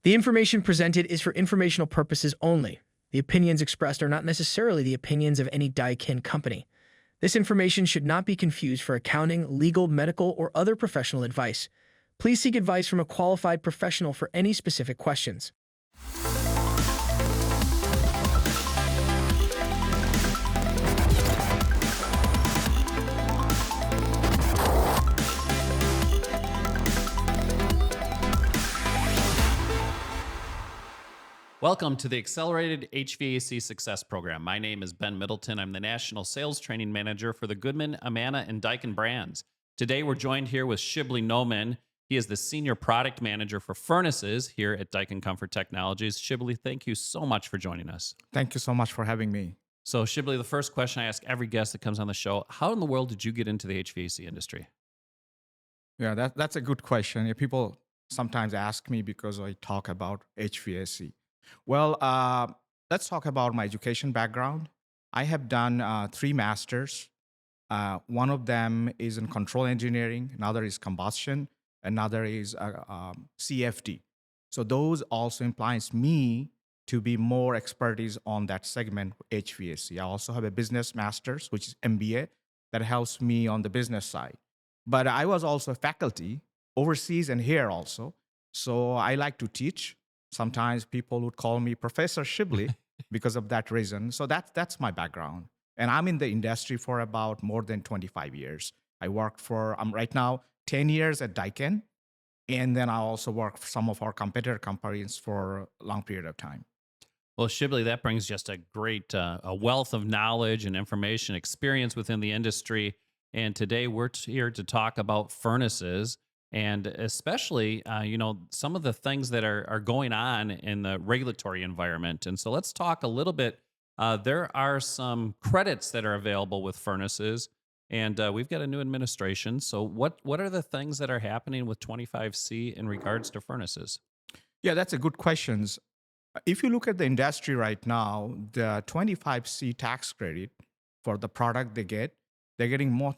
The information presented is for informational purposes only. The opinions expressed are not necessarily the opinions of any Daikin company. This information should not be confused for accounting, legal, medical, or other professional advice. Please seek advice from a qualified professional for any specific questions. Welcome to the Accelerated HVAC Success program. My name is Ben Middleton. I'm the National Sales Training Manager for the Goodman, Amana, and Daikin brands. Today, we're joined here with Shiblee Noman. He is the Senior Product Manager for Furnaces here at Daikin Comfort Technologies. Shiblee, thank you so much for joining us. Thank you so much for having me. So, Shiblee, the first question I ask every guest that comes on the show, how in the world did you get into the HVAC industry? Yeah, that's a good question. Yeah, people sometimes ask me because I talk about HVAC. Well, let's talk about my education background. I have done 3 masters. One of them is in control engineering, another is combustion, another is CFD. So those also implies me to be more expertise on that segment, HVAC. I also have a business master's, which is MBA, that helps me on the business side. But I was also a faculty overseas and here also. So I like to teach. Sometimes people would call me Professor Shiblee because of that reason. So that's my background. And I'm in the industry for about more than 25 years. I worked I'm right now 10 years at Daikin. And then I also work for some of our competitor companies for a long period of time. Well, Shiblee, that brings just a great a wealth of knowledge and information, experience within the industry. And today we're here to talk about furnaces and especially, some of the things that are going on in the regulatory environment. And so let's talk a little bit. There are some credits that are available with furnaces, and we've got a new administration. So what are the things that are happening with 25C in regards to furnaces? Yeah, that's a good question. If you look at the industry right now, the 25C tax credit for the product they're getting more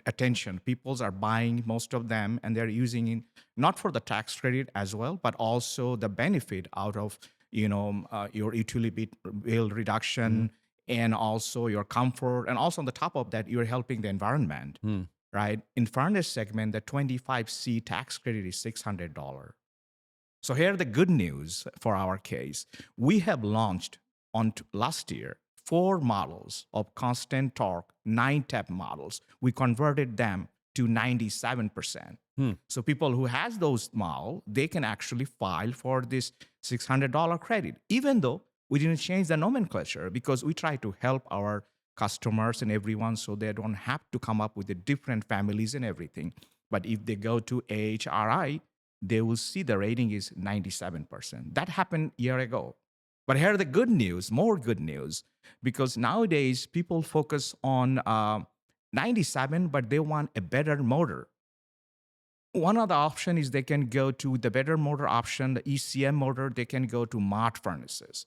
attention. People are buying most of them, and they're using it not for the tax credit as well, but also the benefit out of your utility bill reduction and also your comfort, and also on the top of that, you're helping the environment, right? In furnace segment, the 25C tax credit is $600. So here the good news for our case. We have launched last year 4 models of constant torque, 9-tap models. We converted them to 97%. So people who has those models, they can actually file for this $600 credit, even though we didn't change the nomenclature, because we try to help our customers and everyone so they don't have to come up with the different families and everything. But if they go to AHRI, they will see the rating is 97%. That happened a year ago. But here the good news, more good news, because nowadays people focus on 97, but they want a better motor. One of the options is they can go to the better motor option, the ECM motor. They can go to MOT furnaces,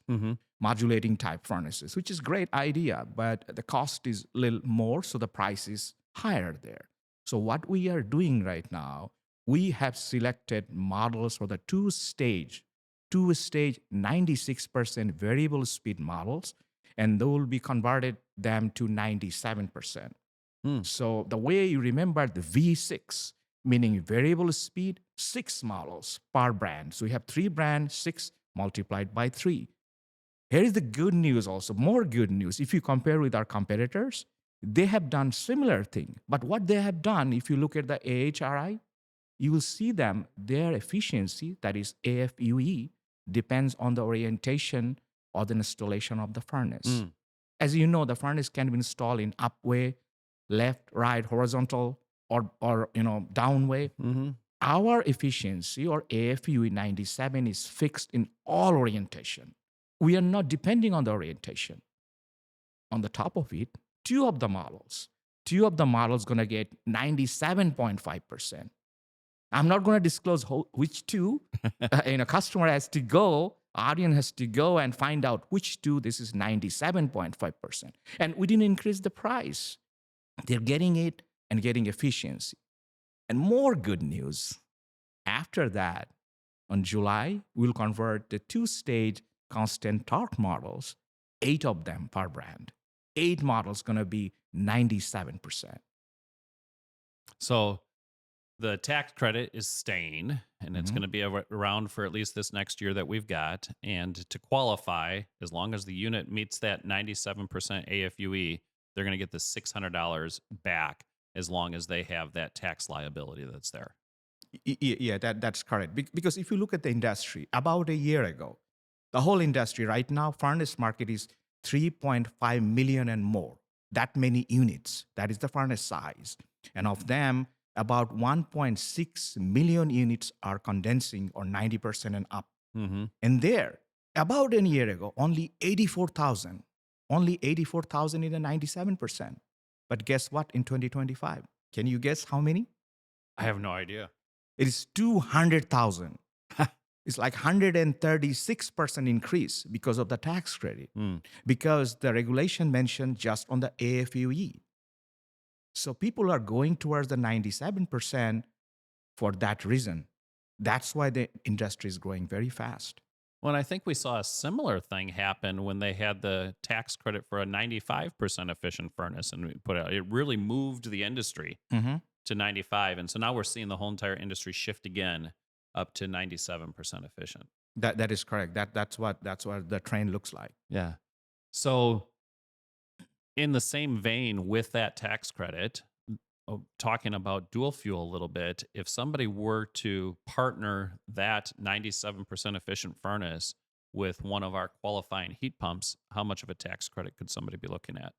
modulating type furnaces, which is a great idea, but the cost is a little more, so the price is higher there. So what we are doing right now, we have selected models for the two-stage 96% variable speed models, and they will be converted them to 97%. So the way you remember the V6, meaning variable speed, 6 models per brand. So we have 3 brands, 6 multiplied by 3. Here is the good news also, more good news. If you compare with our competitors, they have done similar thing. But what they have done, if you look at the AHRI, you will see their efficiency, that is AFUE, depends on the orientation or the installation of the furnace. As you know, the furnace can be installed in up way, left, right, horizontal, or down way. Our efficiency, or AFUE 97, is fixed in all orientation. We are not depending on the orientation. On the top of it, two of the models going to get 97.5%. I'm not going to disclose which two. Customer has to go, audience has to go and find out which two. This is 97.5%. And we didn't increase the price. They're getting it and getting efficiency. And more good news, after that, On July, we'll convert the two-stage constant torque models, 8 of them per brand. 8 models going to be 97%. So the tax credit is staying, and it's Mhm. going to be around for at least this next year that we've got. And to qualify, as long as the unit meets that 97% AFUE, they're going to get the $600 back as long as they have that tax liability that's there. Yeah, that's correct. Because if you look at the industry, about a year ago, the whole industry right now, furnace market is 3.5 million and more. That many units. That is the furnace size. And of them, about 1.6 million units are condensing or 90% and up. Mm-hmm. And there, about a year ago, only 84,000. Only 84,000 in a 97%. But guess what in 2025? Can you guess how many? I have no idea. It is 200,000. It's like 136% increase because of the tax credit, because the regulation mentioned just on the AFUE. So people are going towards the 97% for that reason. That's why the industry is growing very fast. Well, and I think we saw a similar thing happen when they had the tax credit for a 95% efficient furnace, and we put out, it really moved the industry to 95. And so now we're seeing the whole entire industry shift again up to 97% efficient. That is correct. That's what the trend looks like. Yeah. So in the same vein with that tax credit, talking about dual fuel a little bit, if somebody were to partner that 97% efficient furnace with one of our qualifying heat pumps, how much of a tax credit could somebody be looking at?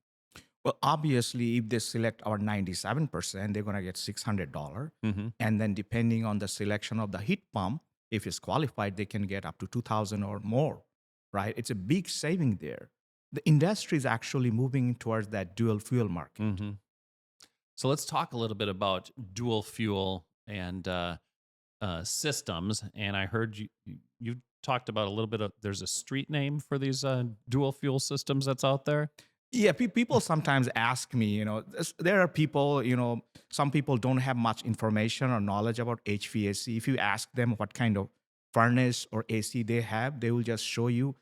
Well, obviously, if they select our 97%, they're going to get $600. Mm-hmm. And then depending on the selection of the heat pump, if it's qualified, they can get up to 2,000 or more, right? It's a big saving there. The industry is actually moving towards that dual fuel market. Mm-hmm. So let's talk a little bit about dual fuel and systems. And I heard you talked about a little bit of, there's a street name for these dual fuel systems that's out there. Yeah, people sometimes ask me, there are people, some people don't have much information or knowledge about HVAC. If you ask them what kind of furnace or AC they have, they will just show you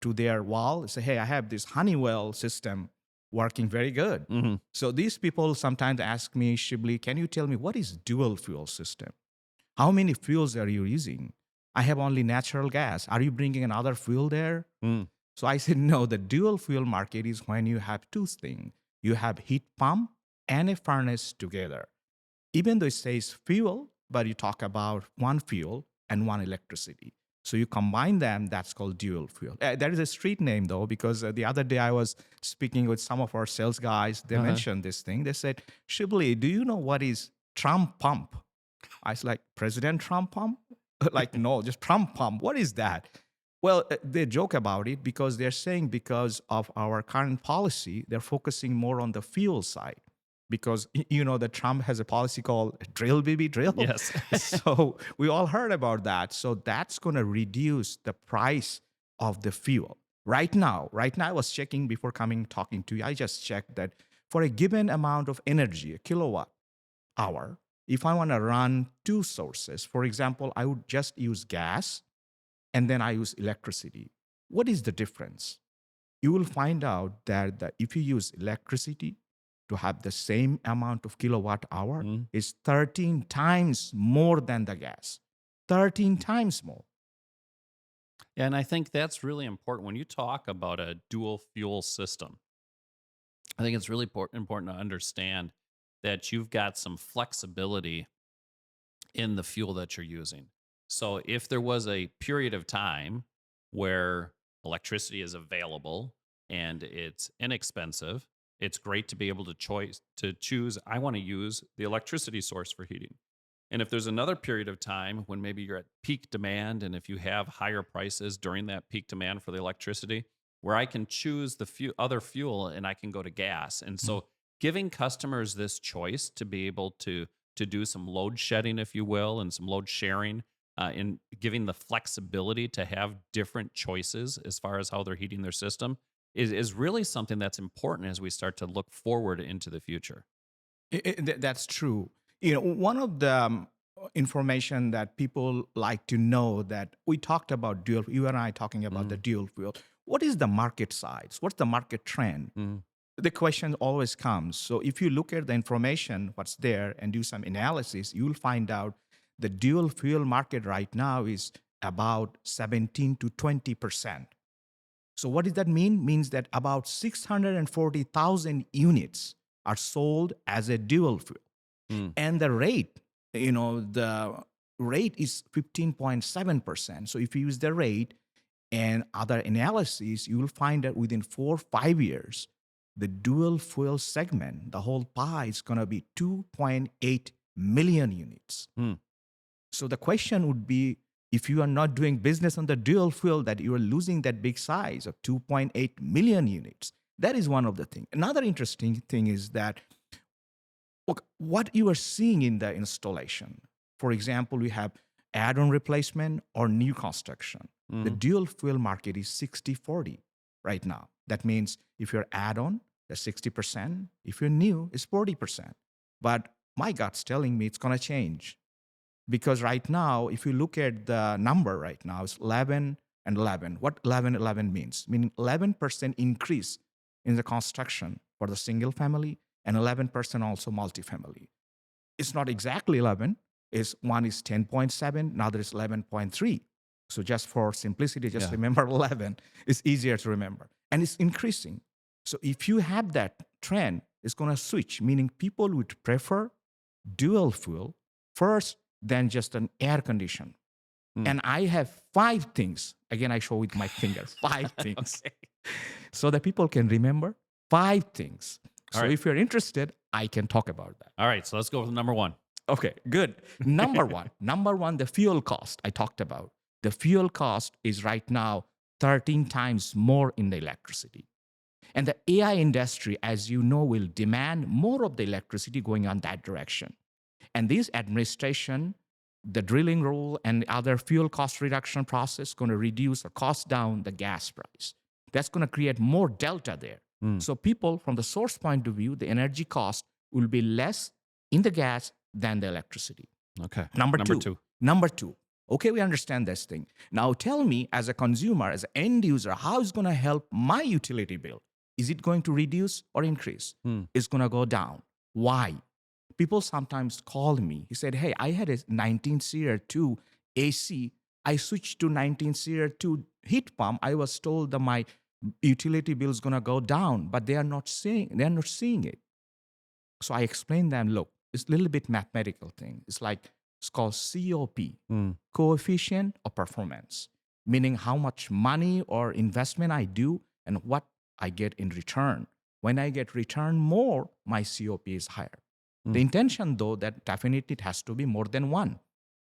to their wall, say, hey, I have this Honeywell system working very good. Mm-hmm. So these people sometimes ask me, Shibli, can you tell me what is dual fuel system? How many fuels are you using? I have only natural gas. Are you bringing another fuel there? So I said, no, the dual fuel market is when you have two things. You have heat pump and a furnace together. Even though it says fuel, but you talk about one fuel and one electricity. So you combine them, that's called dual fuel. That is a street name, though, because the other day I was speaking with some of our sales guys. They mentioned this thing. They said, Shibli, do you know what is Trump pump? I was like, President Trump pump? Like, no, just Trump pump. What is that? Well, they joke about it because they're saying because of our current policy, they're focusing more on the fuel side. Because that Trump has a policy called drill, baby, drill. Yes. So we all heard about that. So that's going to reduce the price of the fuel. Right now, I was checking before talking to you. I just checked that for a given amount of energy, a kilowatt hour, if I want to run two sources, for example, I would just use gas and then I use electricity. What is the difference? You will find out that if you use electricity to have the same amount of kilowatt hour, is 13 times more than the gas. 13 times more. Yeah, and I think that's really important when you talk about a dual fuel system. I think it's really important to understand that you've got some flexibility in the fuel that you're using. So if there was a period of time where electricity is available and it's inexpensive, it's great to be able to choose, I want to use the electricity source for heating. And if there's another period of time when maybe you're at peak demand, and if you have higher prices during that peak demand for the electricity, where I can choose the other fuel and I can go to gas. And so giving customers this choice to be able to do some load shedding, if you will, and some load sharing, in giving the flexibility to have different choices as far as how they're heating their system is really something that's important as we start to look forward into the future. That's true. One of the information that people like to know, that we talked about dual, you and I talking about the Mm. dual fuel. What is the market size? What's the market trend? Mm. The question always comes. So if you look at the information, what's there, and do some analysis, you'll find out the dual fuel market right now is about 17 to 20%. So what does that mean? Means that about 640,000 units are sold as a dual fuel. Mm. And the rate is 15.7%. So if you use the rate and other analyses, you will find that within 4 or 5 years, the dual fuel segment, the whole pie, is going to be 2.8 million units. Mm. So the question would be, if you are not doing business on the dual fuel, that you are losing that big size of 2.8 million units. That is one of the things. Another interesting thing is that, look, what you are seeing in the installation. For example, we have add-on replacement or new construction. The Mhm. dual fuel market is 60-40 right now. That means if you're add-on, that's 60%. If you're new, it's 40%. But my gut's telling me it's going to change. Because right now, if you look at the number right now, it's 11 and 11. What 11 means? Meaning 11% increase in the construction for the single family and 11% also multifamily. It's not exactly 11. One is 10.7, another is 11.3. So just for simplicity, just Yeah. remember 11. It's easier to remember. And it's increasing. So if you have that trend, it's going to switch, meaning people would prefer dual fuel first than just an air condition. Mm. And I have 5 things. Again, I show with my finger, 5 things. Okay. So that people can remember 5 things. All So right. if you're interested, I can talk about that. All right. So let's go with number one. Okay, good. Number one, the fuel cost I talked about. The fuel cost is right now 13 times more in the electricity. And the AI industry, as you know, will demand more of the electricity going on that direction. And this administration, the drilling rule and other fuel cost reduction process going to reduce or cost down the gas price. That's going to create more delta there. Mm. So people, from the source point of view, the energy cost will be less in the gas than the electricity. Okay. Number two. Okay, we understand this thing. Now tell me, as a consumer, as an end user, how is going to help my utility bill? Is it going to reduce or increase? Mm. It's going to go down. Why? People sometimes call me. He said, hey, I had a 19 Series 2 AC. I switched to 19 Series 2 heat pump. I was told that my utility bill is going to go down, but they are not seeing it. So I explained them, look, it's a little bit mathematical thing. It's called COP, Mm. coefficient of performance, meaning how much money or investment I do and what I get in return. When I get return more, my COP is higher. The intention, though, that definitely it has to be more than one.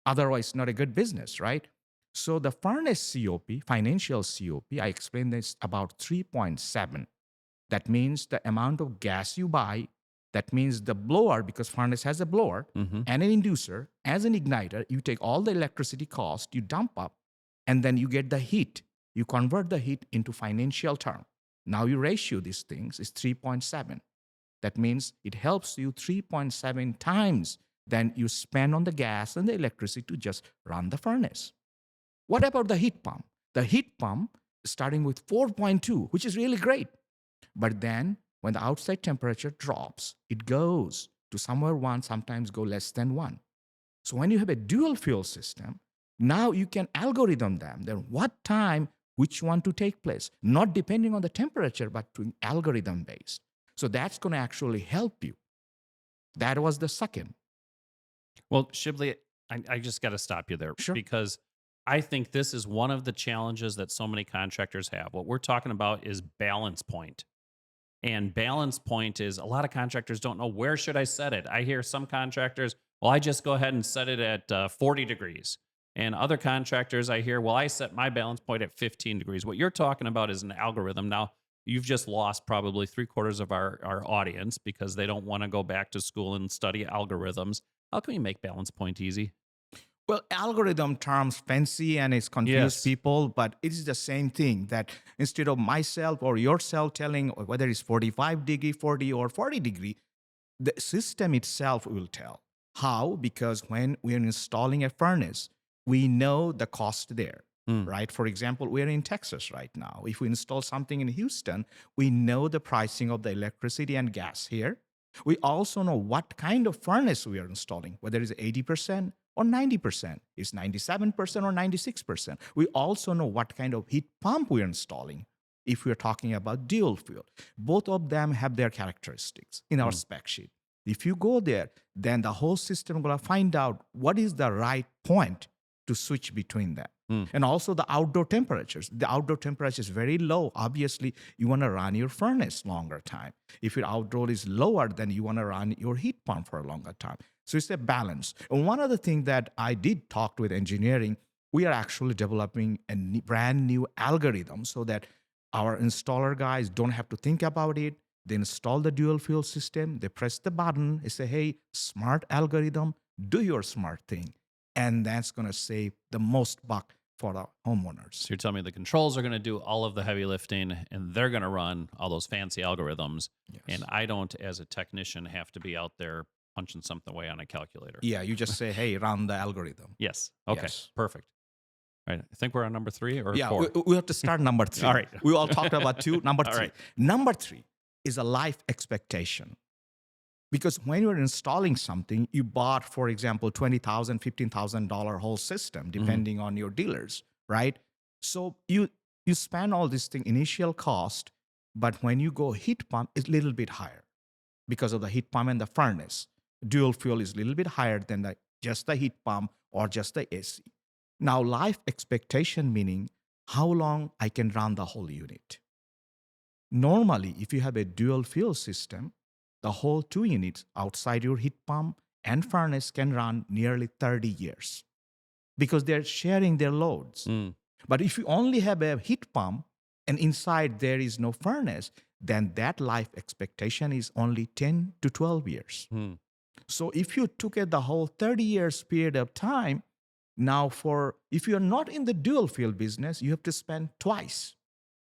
Otherwise, not a good business, right? So the furnace COP, financial COP, I explained this about 3.7. That means the amount of gas you buy. That means the blower, because furnace has a blower Mhm. and an inducer, as an igniter, you take all the electricity cost, you dump up, and then you get the heat. You convert the heat into financial term. Now you ratio these things is 3.7. That means it helps you 3.7 times than you spend on the gas and the electricity to just run the furnace. What about the heat pump? The heat pump is starting with 4.2, which is really great. But then when the outside temperature drops, it goes to somewhere 1, sometimes go less than 1. So when you have a dual fuel system, now you can algorithm them. Then what time, which one to take place, not depending on the temperature, but to algorithm based. So that's going to actually help you. That was the second. Well, Shibli, I just got to stop you there Sure. because I think this is one of the challenges that so many contractors have. What we're talking about is balance point. And balance point is a lot of contractors don't know, where should I set it? I hear some contractors, well, I just go ahead and set it at 40 degrees. And other contractors I hear, well, I set my balance point at 15 degrees. What you're talking about is an algorithm. Now, you've just lost probably 3/4 of our audience because they don't want to go back to school and study algorithms. How can we make balance point easy? Well, algorithm terms fancy and it's confused Yes. people, but it is the same thing, that instead of myself or yourself telling whether it's 45 degree, 40 or 40 degree, the system itself will tell. How? Because when we're installing a furnace, we know the cost there, Mm. right? For example, we're in Texas right now. If we install something in Houston, we know the pricing of the electricity and gas here. We also know what kind of furnace we are installing, whether it's 80% or 90%, it's 97% or 96%. We also know what kind of heat pump we're installing if we're talking about dual fuel. Both of them have their characteristics in our spec sheet. If you go there, then the whole system will find out what is the right point to switch between them. And also the outdoor temperatures. The outdoor temperature is very low. Obviously, you want to run your furnace longer time. If your outdoor is lower, then you want to run your heat pump for a longer time. So it's a balance. And one other thing that I did talk with engineering, we are actually developing a brand new algorithm so that our installer guys don't have to think about it. They install the dual fuel system, they press the button, they say, hey, smart algorithm, do your smart thing. And that's going to save the most buck for the homeowners. So you're telling me the controls are going to do all of the heavy lifting and they're going to run all those fancy algorithms. Yes. And I don't, as a technician, have to be out there punching something away on a calculator. Yeah, you just say, hey, run the algorithm. Yes. Okay. Yes. Perfect. All right. I think we're on number 3 or Yeah, 4. we have to start number 3. All right. We all talked about 2. Number All 3. right. Number 3 is a life expectation. Because when you're installing something, you bought, for example, $20,000, $15,000 whole system, depending on your dealers, right? So you spend all this thing initial cost, but when you go heat pump, it's a little bit higher because of the heat pump and the furnace. Dual fuel is a little bit higher than just the heat pump or just the AC. Now, life expectation meaning how long I can run the whole unit. Normally, if you have a dual fuel system, the whole 2 units outside your heat pump and furnace can run nearly 30 years because they're sharing their loads. But if you only have a heat pump and inside there is no furnace, then that life expectation is only 10 to 12 years. So if you took it the whole 30 years period of time, now if you're not in the dual fuel business, you have to spend twice.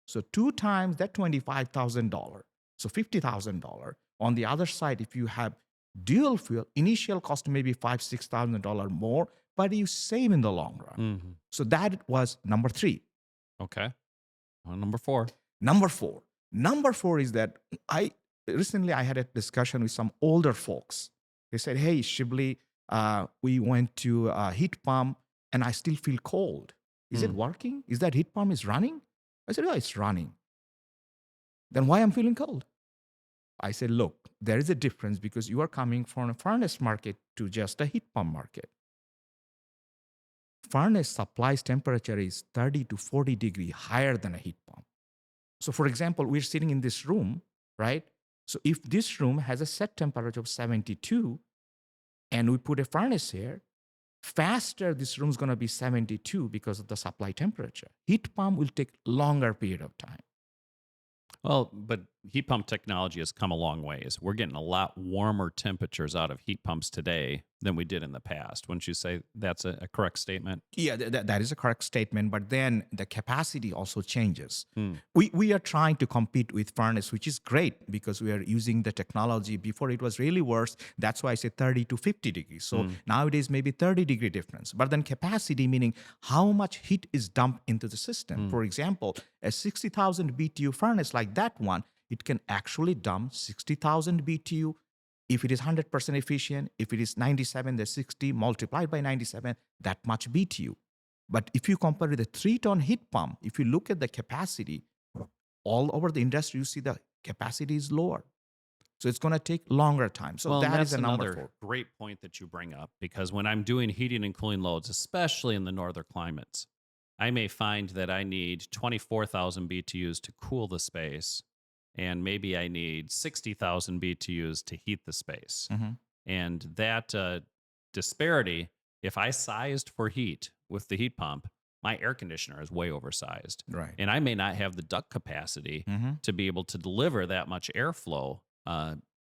So 2 times that $25,000, so $50,000. On the other side, if you have dual fuel, initial cost maybe $5,000, $6,000 more, but you save in the long run. So that was number 3. Okay. Number 4. Number 4 is that recently I had a discussion with some older folks. They said, hey, Shiblee, we went to a heat pump and I still feel cold. Is it working? Is that heat pump is running? I said, oh, it's running. Then why I'm feeling cold? I said, look, there is a difference because you are coming from a furnace market to just a heat pump market. Furnace supplies temperature is 30 to 40 degrees higher than a heat pump. So for example, we're sitting in this room, right? So if this room has a set temperature of 72 and we put a furnace here, faster this room is going to be 72 because of the supply temperature. Heat pump will take longer period of time. Well, but heat pump technology has come a long ways. We're getting a lot warmer temperatures out of heat pumps today than we did in the past. Wouldn't you say that's a correct statement? Yeah, that is a correct statement. But then the capacity also changes. We are trying to compete with furnace, which is great because we are using the technology. Before it was really worse. That's why I say 30 to 50 degrees. So nowadays maybe 30-degree difference. But then capacity meaning how much heat is dumped into the system. For example, a 60,000 BTU furnace like that one, it can actually dump 60,000 BTU. If it is 100% efficient, if it is 97, the 60 multiplied by 97, that much BTU. But if you compare with a 3-ton heat pump, if you look at the capacity, all over the industry, you see the capacity is lower. So it's going to take longer time. So that is a number 4. Great point that you bring up, because when I'm doing heating and cooling loads, especially in the northern climates, I may find that I need 24,000 BTUs to cool the space, and maybe I need 60,000 BTUs to heat the space. And that disparity, if I sized for heat with the heat pump, my air conditioner is way oversized. Right. And I may not have the duct capacity to be able to deliver that much airflow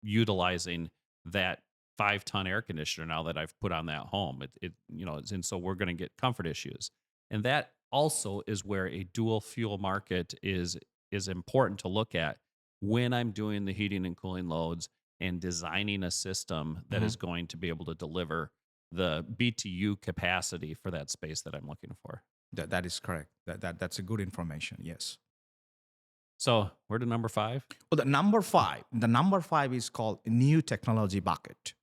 utilizing that 5-ton air conditioner now that I've put on that home. And so we're going to get comfort issues. And that also is where a dual fuel market is important to look at when I'm doing the heating and cooling loads. and designing a system that is going to be able to deliver the BTU capacity for that space that I'm looking for. That is correct. That's a good information. Yes. So we're to number 5. Well, the number 5 is called new technology bucket.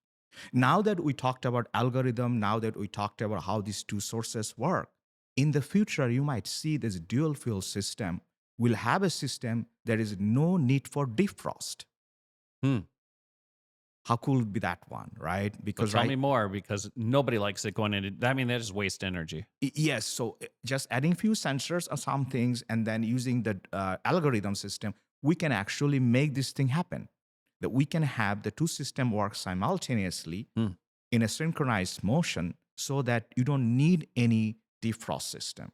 Now that we talked about algorithm, now that we talked about how these two sources work, in the future, you might see this dual fuel system will have a system there is no need for defrost. Hmm. How cool would be that one, right? So Because tell me more, because nobody likes it going into. I mean, they just waste energy. Yes, so just adding few sensors or some things and then using the algorithm system, we can actually make this thing happen. That we can have the two systems work simultaneously in a synchronized motion so that you don't need any defrost system.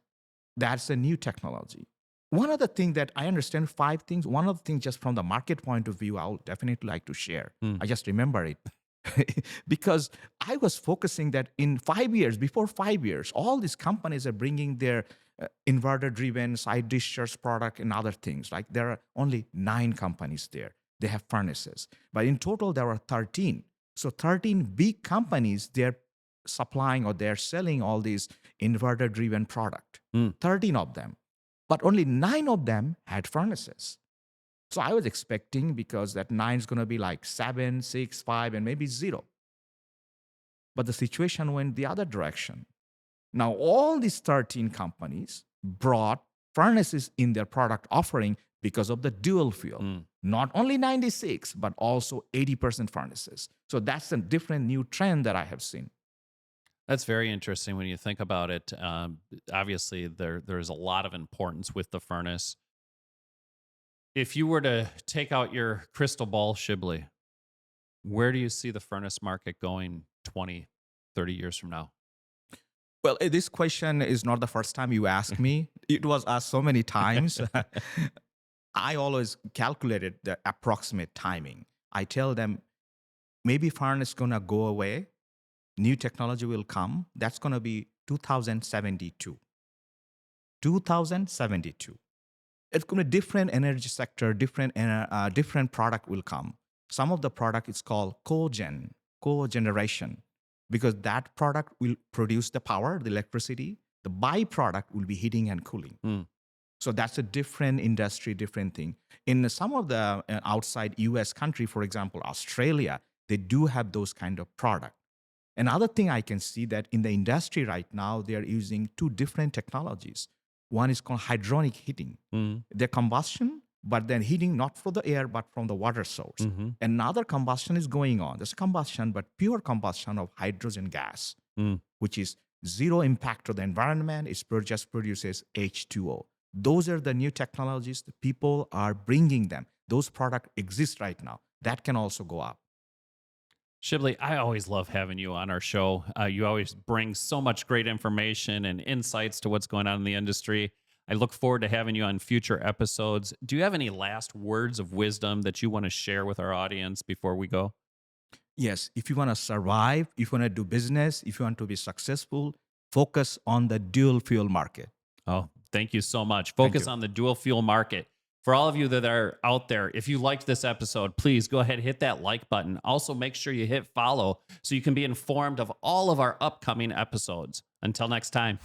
That's a new technology. One other thing that I understand, 5 things, one of the things just from the market point of view, I would definitely like to share. I just remember it. Because I was focusing that in 5 years, before 5 years, all these companies are bringing their inverter-driven side discharge product and other things. Like there are only 9 companies there. They have furnaces. But in total, there are 13. So 13 big companies, they're supplying or they're selling all these inverter-driven product. 13 of them. But only 9 of them had furnaces. So I was expecting, because that 9 is going to be like 7, 6, 5, and maybe 0. But the situation went the other direction. Now, all these 13 companies brought furnaces in their product offering because of the dual fuel. Not only 96, but also 80% furnaces. So that's a different new trend that I have seen. That's very interesting when you think about it. Obviously, there's a lot of importance with the furnace. If you were to take out your crystal ball, Shibli, where do you see the furnace market going 20, 30 years from now? Well, this question is not the first time you ask me. It was asked so many times. I always calculated the approximate timing. I tell them, maybe furnace is going to go away. New technology will come. That's going to be 2072. 2072. It's going to be different energy sector, different product will come. Some of the product is called cogeneration, because that product will produce the power, the electricity. The byproduct will be heating and cooling. So that's a different industry, different thing. In some of the outside US country, for example, Australia, they do have those kind of product. Another thing I can see that in the industry right now, they are using 2 different technologies. One is called hydronic heating. The combustion, but then heating not from the air, but from the water source. Another combustion is going on. There's combustion, but pure combustion of hydrogen gas, which is zero impact to the environment. It just produces H2O. Those are the new technologies. The people are bringing them. Those products exist right now. That can also go up. Shibli, I always love having you on our show. You always bring so much great information and insights to what's going on in the industry. I look forward to having you on future episodes. Do you have any last words of wisdom that you want to share with our audience before we go? Yes, if you want to survive, if you want to do business, if you want to be successful, focus on the dual fuel market. Oh, thank you so much. Focus on the dual fuel market. For all of you that are out there, if you liked this episode, please go ahead, hit that like button. Also, make sure you hit follow so you can be informed of all of our upcoming episodes. Until next time.